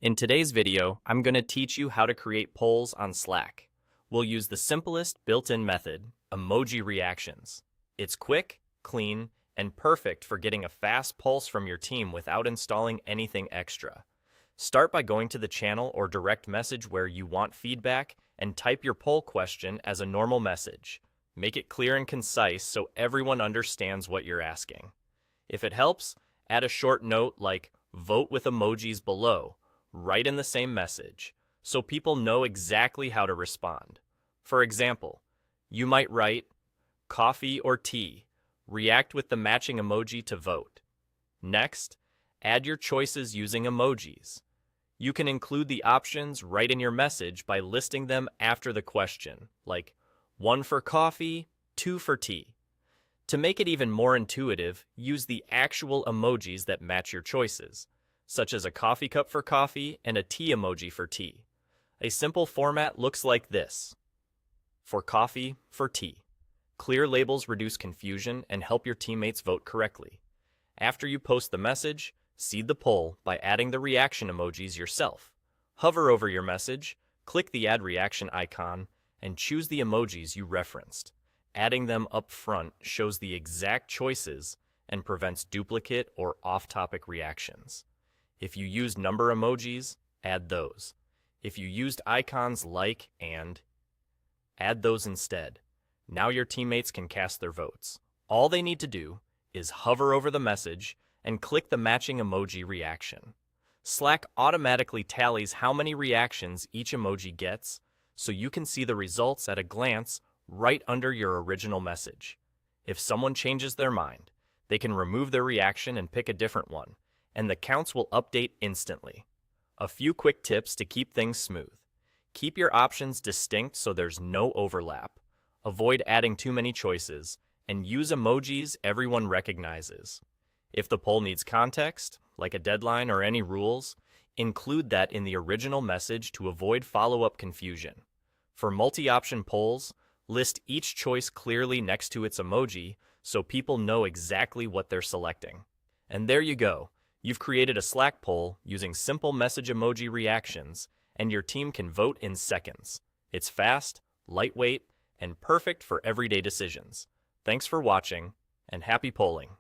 In today's video, I'm going to teach you how to create polls on Slack. We'll use the simplest built-in method, emoji reactions. It's quick, clean, and perfect for getting a fast pulse from your team without installing anything extra. Start by going to the channel or direct message where you want feedback and type your poll question as a normal message. Make it clear and concise so everyone understands what you're asking. If it helps, add a short note like "vote with emojis below" right in the same message, so people know exactly how to respond. For example, you might write, "Coffee or tea? React with the matching emoji to vote." Next, add your choices using emojis. You can include the options right in your message by listing them after the question, like 1 for coffee, 2 for tea. To make it even more intuitive, use the actual emojis that match your choices, such as a coffee cup for coffee and a tea emoji for tea. A simple format looks like this: for coffee, for tea. Clear labels reduce confusion and help your teammates vote correctly. After you post the message, seed the poll by adding the reaction emojis yourself. Hover over your message, click the Add Reaction icon, and choose the emojis you referenced. Adding them up front shows the exact choices and prevents duplicate or off-topic reactions. If you used number emojis, add those. If you used icons like and, add those instead. Now your teammates can cast their votes. All they need to do is hover over the message and click the matching emoji reaction. Slack automatically tallies how many reactions each emoji gets, so you can see the results at a glance right under your original message. If someone changes their mind, they can remove their reaction and pick a different one, and the counts will update instantly. A few quick tips to keep things smooth. Keep your options distinct so there's no overlap. Avoid adding too many choices, and use emojis everyone recognizes. If the poll needs context, like a deadline or any rules, include that in the original message to avoid follow-up confusion. For multi-option polls, list each choice clearly next to its emoji so people know exactly what they're selecting. And there you go. You've created a Slack poll using simple message emoji reactions, and your team can vote in seconds. It's fast, lightweight, and perfect for everyday decisions. Thanks for watching, and happy polling.